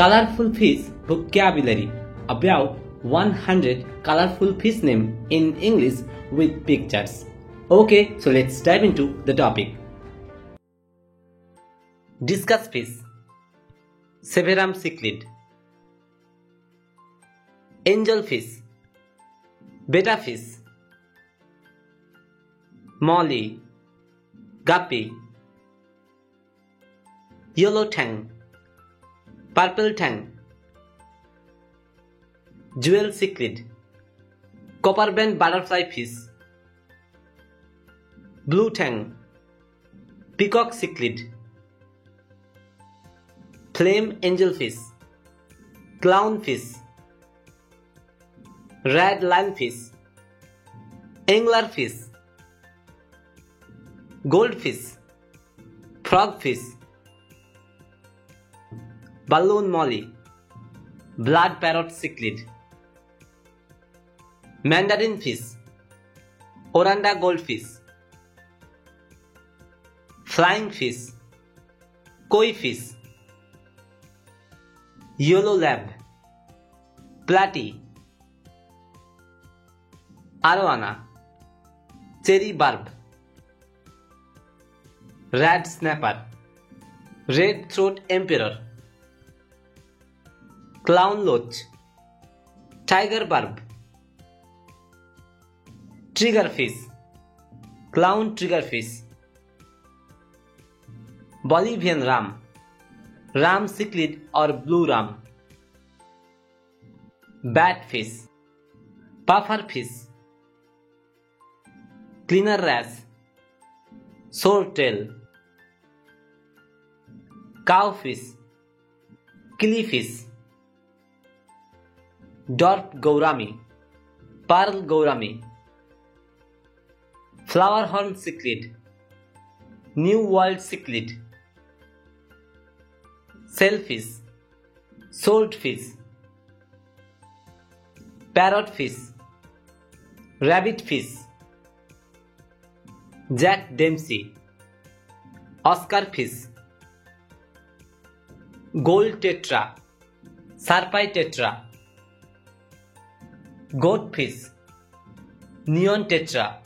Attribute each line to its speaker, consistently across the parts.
Speaker 1: Colorful fish vocabulary. About 100 colorful fish names in English with pictures. Okay, so let's dive into the topic. Discuss fish. Severum cichlid. Angelfish. Betta fish. Molly. Guppy. Yellow tang. Purple tang. Jewel cichlid. Copperband butterfly fish. Blue tang. Peacock cichlid. Flame angelfish. Clownfish. Red lionfish. Anglerfish. Goldfish. Frogfish. Balloon molly. Blood parrot cichlid. Mandarin fish. Oranda goldfish. Flying fish. Koi fish. Yellow lab. Platy. Arowana. Cherry barb. Red snapper. Red throat emperor. Clown loach. Tiger barb. Triggerfish. Clown triggerfish. Bolivian ram. Ram cichlid or blue ram. Batfish. Pufferfish. Cleaner wrasse. Swordtail. Cowfish. Killifish. Dwarf gourami. Pearl gourami. Flowerhorn cichlid. New world cichlid. Shellfish. Swordfish. Parrotfish. Rabbitfish. Jack Dempsey. Oscar fish. Gold tetra. Sarpi tetra. Goatfish. Neon tetra.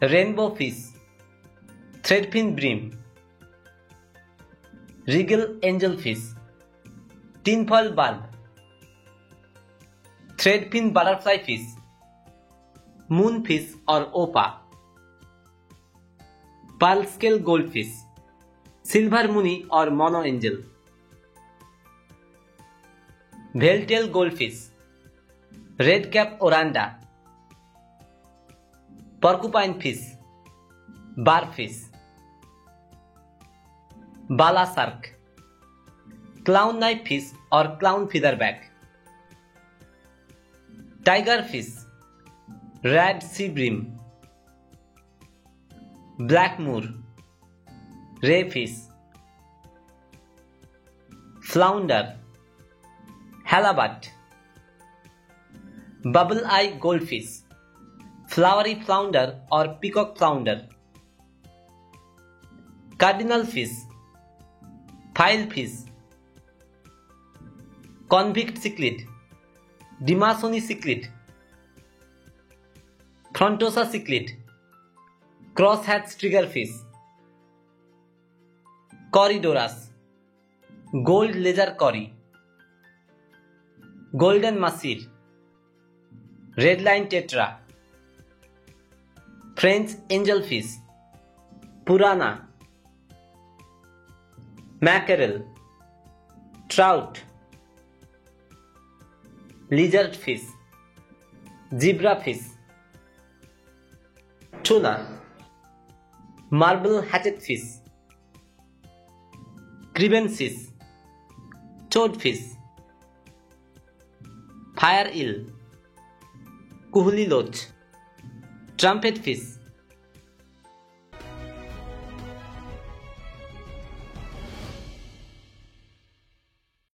Speaker 1: Rainbow fish. Threadfin bream. Regal angelfish. Tinfoil bulb. Threadfin butterfly fish. Moonfish or opa. Pearl scale goldfish. Silver moony or mono angel. Veiltail goldfish. Red cap oranda. Porcupine fish. Barfish. Bala shark. Clown knife fish or clown featherback. Tiger fish. Red sea bream. Blackmoor. Ray fish. Flounder. Halibut. Bubble eye goldfish. Flowery flounder or peacock flounder. Cardinal fish. Filefish. Convict cichlid. Dimasoni cichlid. Frontosa cichlid. Crosshatch triggerfish. Corydoras. Gold laser cory. Golden masir. Redline tetra. French angelfish. Purana. Mackerel. Trout. Lizardfish. Zebrafish. Tuna. Marble hatchetfish. Crevensis. Toadfish. Fire eel. Kuhuli loach. Trumpetfish.